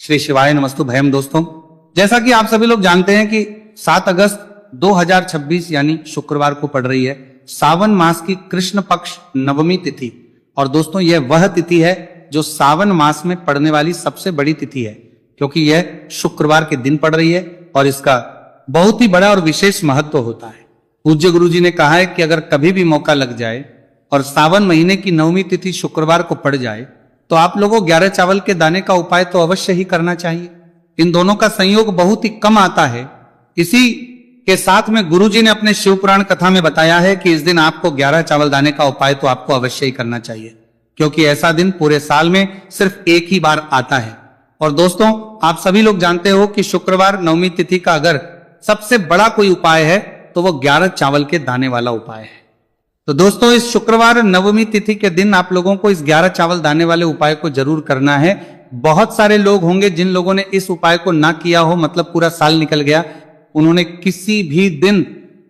श्री शिवाय नमस्तु भयम। दोस्तों, जैसा कि आप सभी लोग जानते हैं कि 7 अगस्त 2026 यानी शुक्रवार को पड़ रही है सावन मास की कृष्ण पक्ष नवमी तिथि। और दोस्तों, यह वह तिथि है जो सावन मास में पड़ने वाली सबसे बड़ी तिथि है, क्योंकि यह शुक्रवार के दिन पड़ रही है और इसका बहुत ही बड़ा और विशेष महत्व होता है। पूज्य गुरु जी ने कहा है कि अगर कभी भी मौका लग जाए और सावन महीने की नवमी तिथि शुक्रवार को पड़ जाए तो आप लोगों को 11 चावल के दाने का उपाय तो अवश्य ही करना चाहिए। इन दोनों का संयोग बहुत ही कम आता है। इसी के साथ में गुरुजी ने अपने शिव पुराण कथा में बताया है कि इस दिन आपको 11 चावल दाने का उपाय तो आपको अवश्य ही करना चाहिए, क्योंकि ऐसा दिन पूरे साल में सिर्फ एक ही बार आता है। और दोस्तों, आप सभी लोग जानते हो कि शुक्रवार नवमी तिथि का अगर सबसे बड़ा कोई उपाय है तो वो 11 चावल के दाने वाला उपाय है। तो दोस्तों, इस शुक्रवार नवमी तिथि के दिन आप लोगों को इस 11 चावल दाने वाले उपाय को जरूर करना है। बहुत सारे लोग होंगे जिन लोगों ने इस उपाय को ना किया हो, मतलब पूरा साल निकल गया, उन्होंने किसी भी दिन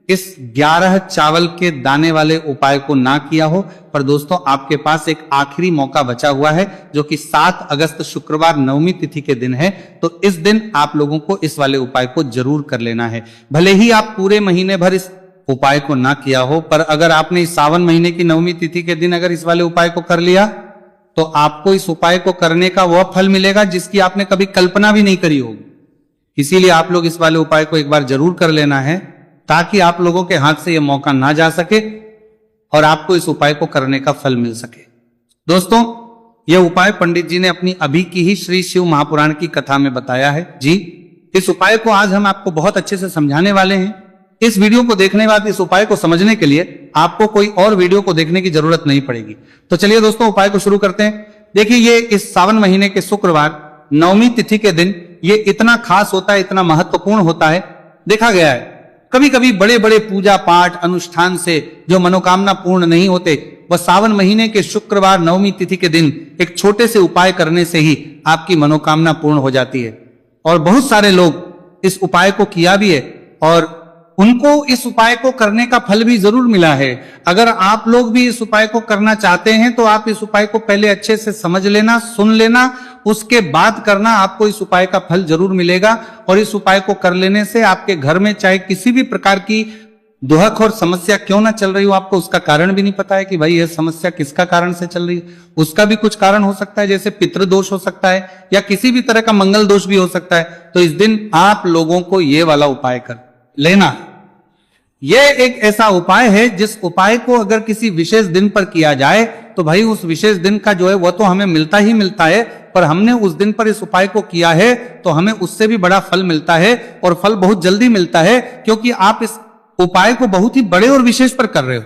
इस 11 चावल के दाने वाले उपाय को ना किया हो। पर दोस्तों, आपके पास एक आखिरी मौका बचा हुआ है जो कि 7 अगस्त शुक्रवार नवमी तिथि के दिन है। तो इस दिन आप लोगों को इस वाले उपाय को जरूर कर लेना है। भले ही आप पूरे महीने भर इस उपाय को ना किया हो, पर अगर आपने इस सावन महीने की नवमी तिथि के दिन अगर इस वाले उपाय को कर लिया तो आपको इस उपाय को करने का वह फल मिलेगा जिसकी आपने कभी कल्पना भी नहीं करी होगी। इसीलिए आप लोग इस वाले उपाय को एक बार जरूर कर लेना है, ताकि आप लोगों के हाथ से यह मौका ना जा सके और आपको इस उपाय को करने का फल मिल सके। दोस्तों, यह उपाय पंडित जी ने अपनी अभी की ही श्री शिव महापुराण की कथा में बताया है। जी, इस उपाय को आज हम आपको बहुत अच्छे से समझाने वाले हैं। इस वीडियो को देखने के बाद इस उपाय को समझने के लिए आपको कोई और वीडियो को देखने की जरूरत नहीं पड़ेगी। तो चलिए दोस्तों, उपाय को शुरू करते हैं। देखिए, ये इस सावन महीने के शुक्रवार नवमी तिथि के दिन ये इतना खास होता है, इतना महत्वपूर्ण होता है। देखा गया है कभी कभी बड़े बड़े पूजा पाठ अनुष्ठान से जो मनोकामना पूर्ण नहीं होते, वह सावन महीने के शुक्रवार नवमी तिथि के दिन एक छोटे से उपाय करने से ही आपकी मनोकामना पूर्ण हो जाती है। और बहुत सारे लोग इस उपाय को किया भी है और उनको इस उपाय को करने का फल भी जरूर मिला है। अगर आप लोग भी इस उपाय को करना चाहते हैं तो आप इस उपाय को पहले अच्छे से समझ लेना, सुन लेना, उसके बाद करना। आपको इस उपाय का फल जरूर मिलेगा। और इस उपाय को कर लेने से आपके घर में चाहे किसी भी प्रकार की दुहक और समस्या क्यों ना चल रही हो, आपको उसका कारण भी नहीं पता है कि भाई यह समस्या किसका कारण से चल रही है, उसका भी कुछ कारण हो सकता है, जैसे पितृदोष हो सकता है या किसी भी तरह का मंगल दोष भी हो सकता है। तो इस दिन आप लोगों को ये वाला उपाय कर लेना है। यह एक ऐसा उपाय है जिस उपाय को अगर किसी विशेष दिन पर किया जाए तो भाई उस विशेष दिन का जो है वह तो हमें मिलता ही मिलता है, पर हमने उस दिन पर इस उपाय को किया है तो हमें उससे भी बड़ा फल मिलता है और फल बहुत जल्दी मिलता है, क्योंकि आप इस उपाय को बहुत ही बड़े और विशेष पर कर रहे हो।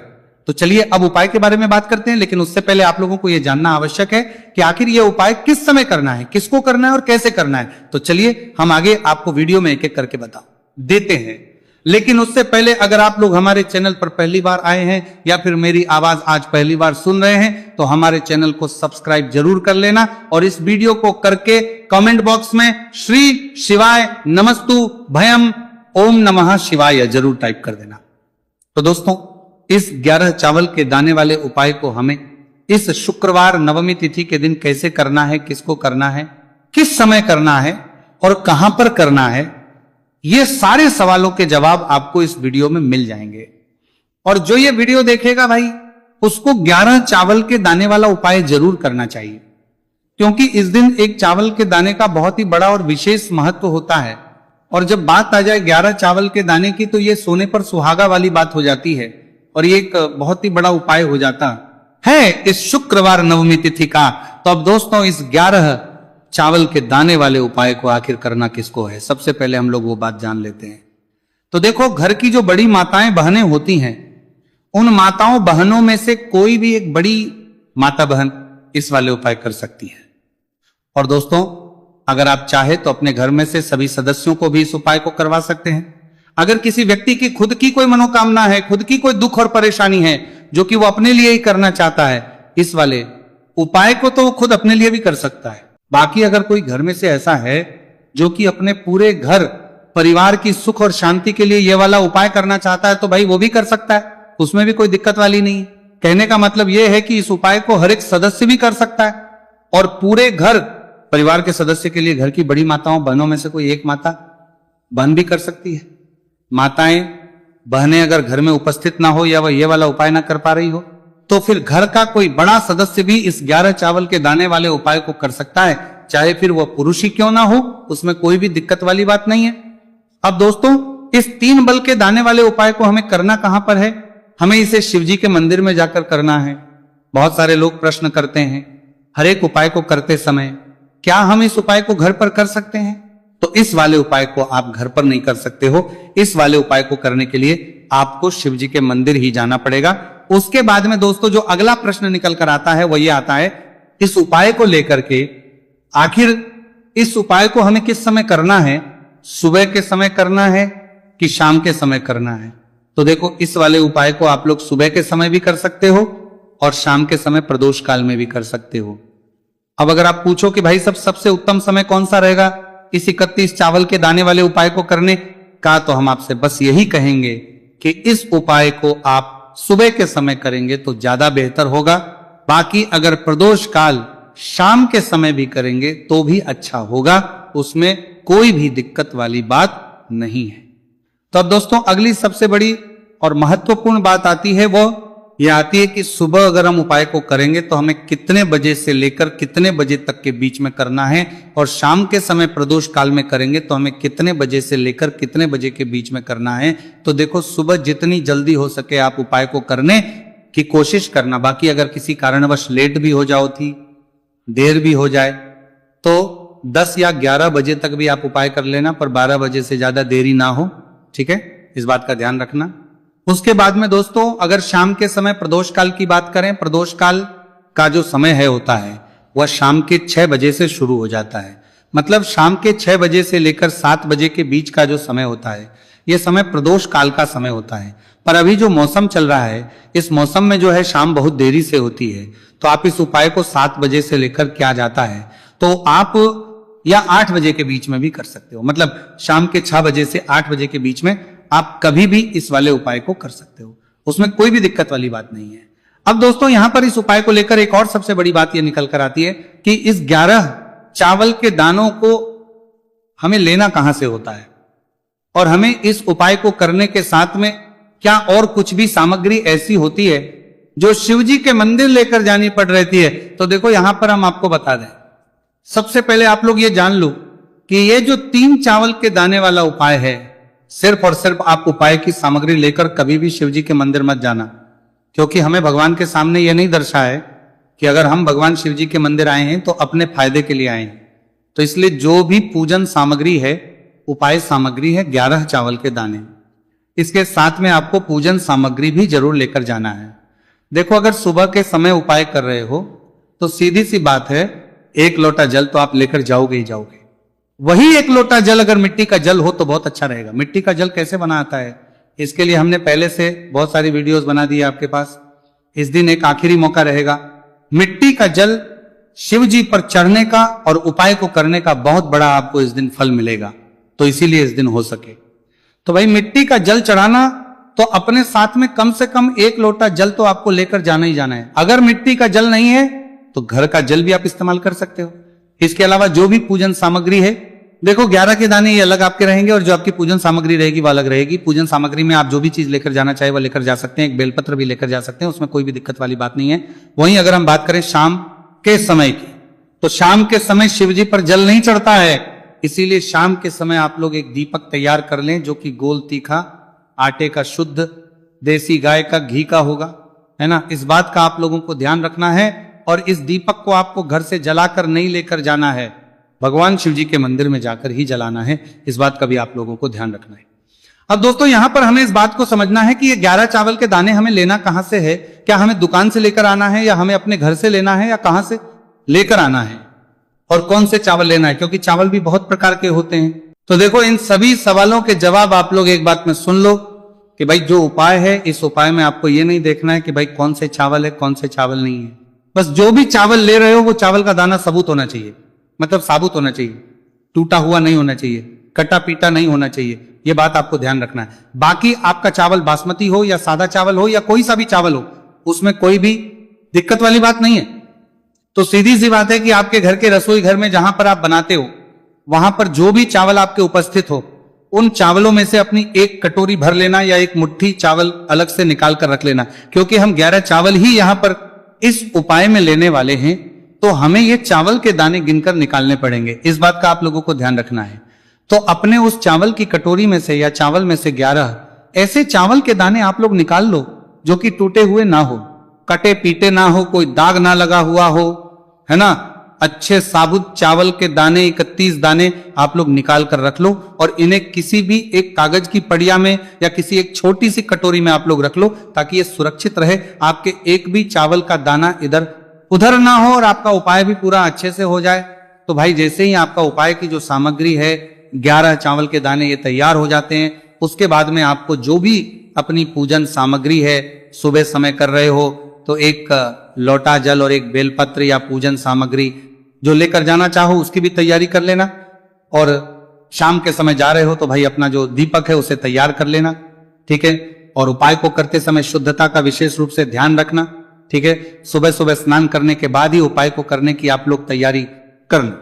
तो चलिए अब उपाय के बारे में बात करते हैं, लेकिन उससे पहले आप लोगों को यह जानना आवश्यक है कि आखिर यह उपाय किस समय करना है, किसको करना है और कैसे करना है। तो चलिए हम आगे आपको वीडियो में एक एक करके बता देते हैं। लेकिन उससे पहले अगर आप लोग हमारे चैनल पर पहली बार आए हैं या फिर मेरी आवाज आज पहली बार सुन रहे हैं तो हमारे चैनल को सब्सक्राइब जरूर कर लेना और इस वीडियो को करके कमेंट बॉक्स में श्री शिवाय नमस्तु भयम ओम नमः शिवाय जरूर टाइप कर देना। तो दोस्तों, इस 11 चावल के दाने वाले उपाय को हमें इस शुक्रवार नवमी तिथि के दिन कैसे करना है, किसको करना है, किस समय करना है और कहां पर करना है, ये सारे सवालों के जवाब आपको इस वीडियो में मिल जाएंगे। और जो ये वीडियो देखेगा भाई उसको 11 चावल के दाने वाला उपाय जरूर करना चाहिए, क्योंकि इस दिन एक चावल के दाने का बहुत ही बड़ा और विशेष महत्व होता है। और जब बात आ जाए 11 चावल के दाने की तो ये सोने पर सुहागा वाली बात हो जाती है और ये एक बहुत ही बड़ा उपाय हो जाता है इस शुक्रवार नवमी तिथि का। तो अब दोस्तों, इस 11 चावल के दाने वाले उपाय को आखिर करना किसको है, सबसे पहले हम लोग वो बात जान लेते हैं। तो देखो, घर की जो बड़ी माताएं बहनें होती हैं, उन माताओं बहनों में से कोई भी एक बड़ी माता बहन इस वाले उपाय कर सकती है। और दोस्तों, अगर आप चाहे तो अपने घर में से सभी सदस्यों को भी इस उपाय को करवा सकते हैं। अगर किसी व्यक्ति की खुद की कोई मनोकामना है, खुद की कोई दुख और परेशानी है जो कि वो अपने लिए ही करना चाहता है, इस वाले उपाय को तो वो खुद अपने लिए भी कर सकता है। बाकी अगर कोई घर में से ऐसा है जो कि अपने पूरे घर परिवार की सुख और शांति के लिए यह वाला उपाय करना चाहता है तो भाई वो भी कर सकता है, उसमें भी कोई दिक्कत वाली नहीं है। कहने का मतलब यह है कि इस उपाय को हर एक सदस्य भी कर सकता है और पूरे घर परिवार के सदस्य के लिए घर की बड़ी माताओं बहनों में से कोई एक माता बहन भी कर सकती है। माताएं बहनें अगर घर में उपस्थित ना हो या वह ये वाला उपाय ना कर पा रही हो तो फिर घर का कोई बड़ा सदस्य भी इस 11 चावल के दाने वाले उपाय को कर सकता है, चाहे फिर वह पुरुष ही क्यों ना हो, उसमें कोई भी दिक्कत वाली बात नहीं है। अब दोस्तों इस 3 बल के दाने वाले उपाय को हमें करना कहां पर है? हमें इसे शिव जी के मंदिर में जाकर करना है। बहुत सारे लोग प्रश्न करते हैं हर एक उपाय को करते समय क्या हम इस उपाय को घर पर कर सकते हैं? तो इस वाले उपाय को आप घर पर नहीं कर सकते हो। इस वाले उपाय को करने के लिए आपको शिव जी के मंदिर ही जाना पड़ेगा। उसके बाद में दोस्तों जो अगला प्रश्न निकल कर आता है वो ये आता है, इस उपाय को लेकर के आखिर इस उपाय को हमें किस समय करना है? सुबह के समय करना है कि शाम के समय करना है? तो देखो इस वाले उपाय को आप लोग सुबह के समय भी कर सकते हो और शाम के समय प्रदोष काल में भी कर सकते हो। अब अगर आप पूछो कि भाई सबसे उत्तम समय कौन सा रहेगा इस 31 चावल के दाने वाले उपाय को करने का, तो हम आपसे बस यही कहेंगे कि इस उपाय को आप सुबह के समय करेंगे तो ज्यादा बेहतर होगा। बाकी अगर प्रदोष काल शाम के समय भी करेंगे तो भी अच्छा होगा, उसमें कोई भी दिक्कत वाली बात नहीं है। तो अब दोस्तों अगली सबसे बड़ी और महत्वपूर्ण बात आती है, वो ये आती है कि सुबह अगर हम उपाय को करेंगे तो हमें कितने बजे से लेकर कितने बजे तक के बीच में करना है, और शाम के समय प्रदोष काल में करेंगे तो हमें कितने बजे से लेकर कितने बजे के बीच में करना है। तो देखो सुबह जितनी जल्दी हो सके आप उपाय को करने की कोशिश करना। बाकी अगर किसी कारणवश लेट भी हो जाओ थी, देर भी हो जाए, तो 10 या 11 बजे तक भी आप उपाय कर लेना, पर 12 बजे से ज्यादा देरी ना हो, ठीक है, इस बात का ध्यान रखना। उसके बाद में दोस्तों अगर शाम के समय प्रदोष काल की बात करें, प्रदोष काल का जो समय है होता है वह शाम के 6 बजे से शुरू हो जाता है। मतलब शाम के 6 बजे से लेकर 7 बजे के बीच का जो समय होता है यह समय प्रदोष काल का समय होता है। पर अभी जो मौसम चल रहा है इस मौसम में जो है शाम बहुत देरी से होती है, तो आप इस उपाय को 7 बजे से लेकर किया जाता है तो आप या 8 बजे के बीच में भी कर सकते हो। मतलब शाम के 6 बजे से 8 बजे के बीच में आप कभी भी इस वाले उपाय को कर सकते हो, उसमें कोई भी दिक्कत वाली बात नहीं है। अब दोस्तों यहां पर इस उपाय को लेकर एक और सबसे बड़ी बात यह निकल कर आती है कि इस 11 चावल के दानों को हमें लेना कहां से होता है, और हमें इस उपाय को करने के साथ में क्या और कुछ भी सामग्री ऐसी होती है जो शिव जी के मंदिर लेकर जानी पड़ रहती है। तो देखो यहां पर हम आपको बता दें, सबसे पहले आप लोग ये जान लो कि ये जो 3 चावल के दाने वाला उपाय है, सिर्फ और सिर्फ आप उपाय की सामग्री लेकर कभी भी शिव जी के मंदिर मत जाना, क्योंकि हमें भगवान के सामने यह नहीं दर्शाया है कि अगर हम भगवान शिव जी के मंदिर आए हैं तो अपने फायदे के लिए आए हैं। तो इसलिए जो भी पूजन सामग्री है, उपाय सामग्री है 11 चावल के दाने, इसके साथ में आपको पूजन सामग्री भी जरूर लेकर जाना है। देखो अगर सुबह के समय उपाय कर रहे हो तो सीधी सी बात है 1 लोटा जल तो आप लेकर जाओगे ही जाओगे। वही 1 लोटा जल अगर मिट्टी का जल हो तो बहुत अच्छा रहेगा। मिट्टी का जल कैसे बना आता है इसके लिए हमने पहले से बहुत सारी वीडियोस बना दी है आपके पास। इस दिन एक आखिरी मौका रहेगा, मिट्टी का जल शिव जी पर चढ़ने का और उपाय को करने का बहुत बड़ा आपको इस दिन फल मिलेगा। तो इसीलिए इस दिन हो सके तो भाई मिट्टी का जल चढ़ाना, तो अपने साथ में कम से कम 1 लोटा जल तो आपको लेकर जाना ही जाना है। अगर मिट्टी का जल नहीं है तो घर का जल भी आप इस्तेमाल कर सकते हो। इसके अलावा जो भी पूजन सामग्री है, देखो 11 के दाने ये अलग आपके रहेंगे और जो आपकी पूजन सामग्री रहेगी वो अलग रहेगी। पूजन सामग्री में आप जो भी चीज लेकर जाना चाहे वो लेकर जा सकते हैं, एक बेलपत्र भी लेकर जा सकते हैं, उसमें कोई भी दिक्कत वाली बात नहीं है। वहीं अगर हम बात करें शाम के समय की, तो शाम के समय शिव जी पर जल नहीं चढ़ता है, इसीलिए शाम के समय आप लोग एक दीपक तैयार कर लें जो कि गोल तीखा आटे का शुद्ध देसी गाय का घी का होगा, है ना। इस बात का आप लोगों को ध्यान रखना है और इस दीपक को आपको घर से जलाकर नहीं लेकर जाना है, भगवान शिव जी के मंदिर में जाकर ही जलाना है। इस बात का भी आप लोगों को ध्यान रखना है। अब दोस्तों यहां पर हमें इस बात को समझना है कि ये 11 चावल के दाने हमें लेना कहां से है। क्या हमें दुकान से लेकर आना है या हमें अपने घर से लेना है या कहां से लेकर आना है, और कौन से चावल लेना है, क्योंकि चावल भी बहुत प्रकार के होते हैं। तो देखो इन सभी सवालों के जवाब आप लोग एक बात में सुन लो कि भाई जो उपाय है, इस उपाय में आपको ये नहीं देखना है कि भाई कौन से चावल है कौन से चावल नहीं है। बस जो भी चावल ले रहे हो वो चावल का दाना सबूत होना चाहिए, मतलब साबुत होना चाहिए, टूटा हुआ नहीं होना चाहिए, कटा पीटा नहीं होना चाहिए। ये बात आपको ध्यान रखना है। बाकी आपका चावल बासमती हो या सादा चावल हो या कोई सा भी चावल हो, उसमें कोई भी दिक्कत वाली बात नहीं है। तो सीधी सी बात है कि आपके घर के रसोई घर में जहां पर आप बनाते हो, वहां पर जो भी चावल आपके उपस्थित हो, उन चावलों में से अपनी एक कटोरी भर लेना या एक मुट्ठी चावल अलग से निकाल कर रख लेना। क्योंकि हम 11 चावल ही यहां पर इस उपाय में लेने वाले हैं, तो हमें ये चावल के दाने गिनकर निकालने पड़ेंगे। इस बात का आप लोगों को ध्यान रखना है। तो अपने उस चावल की कटोरी में से या चावल में से 11 ऐसे चावल के दाने आप लोग निकाल लो जो कि टूटे हुए ना हो, कटे पीटे ना हो, कोई दाग ना लगा हुआ हो, है ना। अच्छे साबुत चावल के दाने 31 दाने आप लोग निकाल कर रख लो और इन्हें किसी भी एक कागज की पड़िया में या किसी एक छोटी सी कटोरी में आप लोग रख लो, ताकि ये सुरक्षित रहे, आपके एक भी चावल का दाना इधर उधर ना हो और आपका उपाय भी पूरा अच्छे से हो जाए। तो भाई जैसे ही आपका उपाय की जो सामग्री है 11 चावल के दाने ये तैयार हो जाते हैं, उसके बाद में आपको जो भी अपनी पूजन सामग्री है, सुबह समय कर रहे हो तो एक लोटा जल और एक बेलपत्र या पूजन सामग्री जो लेकर जाना चाहो उसकी भी तैयारी कर लेना। और शाम के समय जा रहे हो तो भाई अपना जो दीपक है उसे तैयार कर लेना, ठीक है। और उपाय को करते समय शुद्धता का विशेष रूप से ध्यान रखना, ठीक है। सुबह सुबह स्नान करने के बाद ही उपाय को करने की आप लोग तैयारी करना।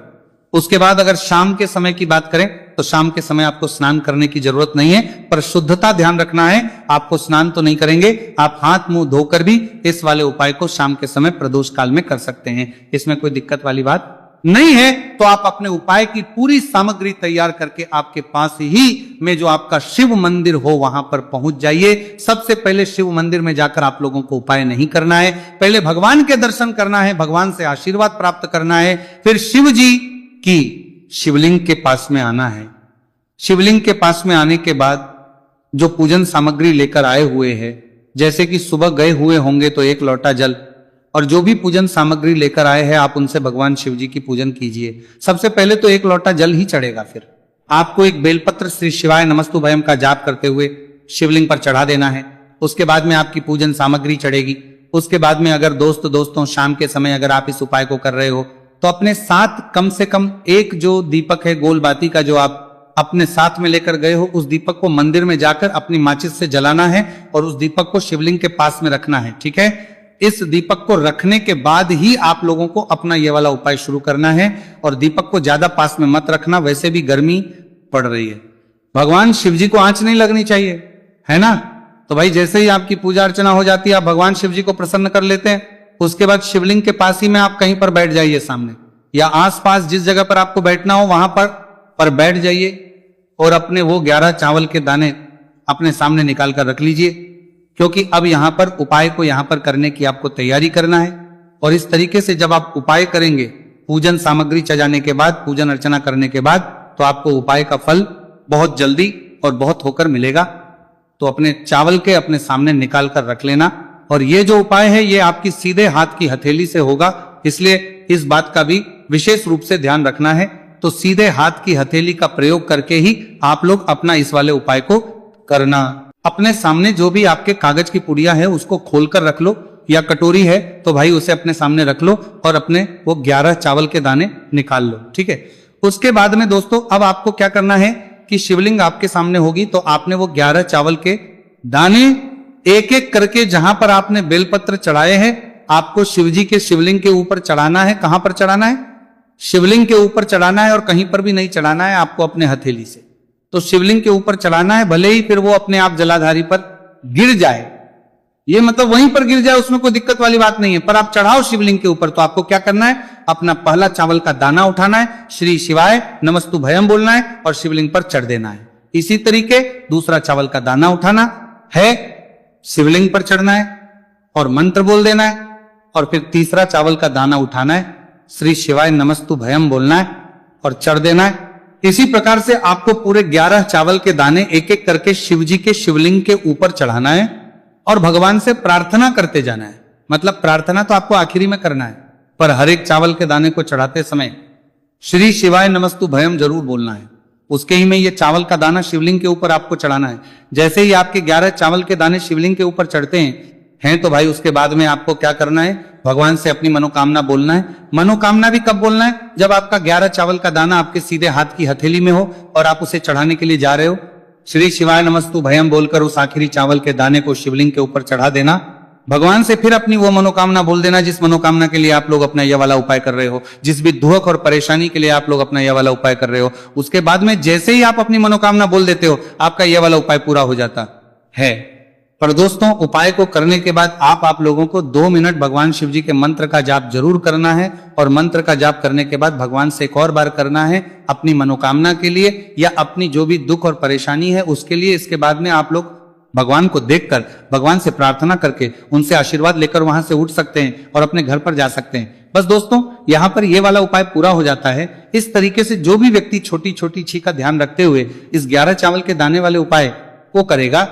उसके बाद अगर शाम के समय की बात करें तो शाम के समय आपको स्नान करने की जरूरत नहीं है, पर शुद्धता ध्यान रखना है। आपको स्नान तो नहीं करेंगे, आप हाथ मुंह धोकर भी इस वाले उपाय को शाम के समय प्रदोष काल में कर सकते हैं, इसमें कोई दिक्कत वाली बात नहीं है। तो आप अपने उपाय की पूरी सामग्री तैयार करके आपके पास ही में जो आपका शिव मंदिर हो वहां पर पहुंच जाइए। सबसे पहले शिव मंदिर में जाकर आप लोगों को उपाय नहीं करना है, पहले भगवान के दर्शन करना है, भगवान से आशीर्वाद प्राप्त करना है, फिर शिव जी की शिवलिंग के पास में आना है। शिवलिंग के पास में आने के बाद जो पूजन सामग्री लेकर आए हुए हैं, जैसे कि सुबह गए हुए होंगे तो एक लोटा जल, और जो भी पूजन सामग्री लेकर आए हैं आप उनसे भगवान शिव जी की पूजन कीजिए। सबसे पहले तो एक लोटा जल ही चढ़ेगा, फिर आपको एक बेलपत्र श्री शिवाय नमस्तुभयम का जाप करते हुए शिवलिंग पर चढ़ा देना है। उसके बाद में आपकी पूजन सामग्री चढ़ेगी। उसके बाद में अगर दोस्तों शाम के समय अगर आप इस उपाय को कर रहे हो तो अपने साथ कम से कम एक जो दीपक है गोल बाती का जो आप अपने साथ में लेकर गए हो, उस दीपक को मंदिर में जाकर अपनी माचिस से जलाना है और उस दीपक को शिवलिंग के पास में रखना है, ठीक है। इस दीपक को रखने के बाद ही आप लोगों को अपना ये वाला उपाय शुरू करना है। और दीपक को ज्यादा पास में मत रखना, वैसे भी गर्मी पड़ रही है, भगवान शिव जी को आंच नहीं लगनी चाहिए, है ना। तो भाई जैसे ही आपकी पूजा अर्चना हो जाती है, आप भगवान शिव जी को प्रसन्न कर लेते हैं, उसके बाद शिवलिंग के पास ही में आप कहीं पर बैठ जाइए सामने, या आसपास जिस जगह पर आपको बैठना हो वहां पर बैठ जाइए और अपने वो 11 चावल के दाने अपने सामने निकाल कर रख लीजिए। क्योंकि अब यहां पर उपाय को यहां पर करने की आपको तैयारी करना है। और इस तरीके से जब आप उपाय करेंगे, पूजन सामग्री चढ़ाने के बाद, पूजन अर्चना करने के बाद, तो आपको उपाय का फल बहुत जल्दी और बहुत होकर मिलेगा। तो अपने चावल के अपने सामने निकाल कर रख लेना। और ये जो उपाय है ये आपकी सीधे हाथ की हथेली से होगा, इसलिए इस बात का भी विशेष रूप से ध्यान रखना है। तो सीधे हाथ की हथेली का प्रयोग करके ही आप लोग अपना इस वाले उपाय को करना। अपने सामने जो भी आपके कागज की पुड़िया है उसको खोलकर रख लो, या कटोरी है तो भाई उसे अपने सामने रख लो और अपने वो 11 चावल के दाने निकाल लो, ठीक है। उसके बाद में दोस्तों अब आपको क्या करना है कि शिवलिंग आपके सामने होगी तो आपने वो 11 चावल के दाने एक एक करके जहां पर आपने बेलपत्र चढ़ाए हैं आपको शिवजी के शिवलिंग के ऊपर चढ़ाना है। कहां पर चढ़ाना है? शिवलिंग के ऊपर चढ़ाना है, और कहीं पर भी नहीं चढ़ाना है आपको अपने हथेली से। तो शिवलिंग के ऊपर चढ़ाना है, भले ही फिर वो अपने आप जलाधारी पर गिर जाए, ये मतलब वहीं पर गिर जाए उसमें कोई दिक्कत वाली बात नहीं है, पर आप चढ़ाओ शिवलिंग के ऊपर। तो आपको क्या करना है, अपना पहला चावल का दाना उठाना है, श्री शिवाय नमस्तुभयम बोलना है और शिवलिंग पर चढ़ देना है। इसी तरीके दूसरा चावल का दाना उठाना है, शिवलिंग पर चढ़ना है और मंत्र बोल देना है, और फिर तीसरा चावल का दाना उठाना है, श्री शिवाय नमस्तुभयम बोलना है और चढ़ देना है। इसी प्रकार से आपको पूरे 11 चावल के दाने एक एक करके शिवजी के शिवलिंग के ऊपर चढ़ाना है और भगवान से प्रार्थना करते जाना है। मतलब प्रार्थना तो आपको आखिरी में करना है, पर हर एक चावल के दाने को चढ़ाते समय श्री शिवाय नमस्तुभयम जरूर बोलना है। उसके ही में ये चावल का दाना शिवलिंग के ऊपर आपको चढ़ाना है। जैसे ही आपके 11 चावल के दाने शिवलिंग के ऊपर चढ़ते हैं तो भाई उसके बाद में आपको क्या करना है, भगवान से अपनी मनोकामना बोलना है। मनोकामना भी कब बोलना है, जब आपका 11 चावल का दाना आपके सीधे हाथ की हथेली में हो और आप उसे चढ़ाने के लिए जा रहे हो। श्री शिवाय नमस्तुभयम बोलकर उस आखिरी चावल के दाने को शिवलिंग के ऊपर चढ़ा देना। भगवान से फिर अपनी वो मनोकामना बोल देना जिस मनोकामना के लिए आप लोग अपना यह वाला उपाय कर रहे हो, जिस भी दुख और परेशानी के लिए आप लोग अपना यह वाला उपाय कर रहे हो। उसके बाद में जैसे ही आप अपनी मनोकामना बोल देते हो, आपका यह वाला उपाय पूरा हो जाता है। पर दोस्तों, उपाय को करने के बाद आप लोगों को 2 मिनट भगवान शिव जी के मंत्र का जाप जरूर करना है, और मंत्र का जाप करने के बाद भगवान से एक और बार करना है अपनी मनोकामना के लिए या अपनी जो भी दुख और परेशानी है उसके लिए। इसके बाद में आप लोग भगवान को देखकर, भगवान से प्रार्थना करके, उनसे आशीर्वाद लेकर वहां से उठ सकते हैं और अपने घर पर जा सकते हैं। बस दोस्तों, यहां पर यह वाला उपाय पूरा हो जाता है। इस तरीके से जो भी व्यक्ति छोटी छोटी छी का ध्यान रखते हुए इस 11 चावल के दाने वाले उपाय को करेगा,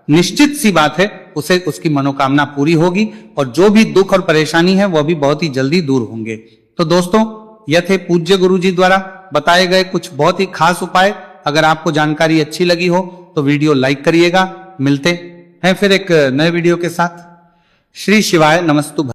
निश्चित सी बात है उसे उसकी मनोकामना पूरी होगी और जो भी दुख और परेशानी है वह भी बहुत ही जल्दी दूर होंगे। तो दोस्तों, यह थे पूज्य गुरु जी द्वारा बताए गए कुछ बहुत ही खास उपाय। अगर आपको जानकारी अच्छी लगी हो तो वीडियो लाइक करिएगा। मिलते हैं फिर एक नए वीडियो के साथ। श्री शिवाय नमस्तु।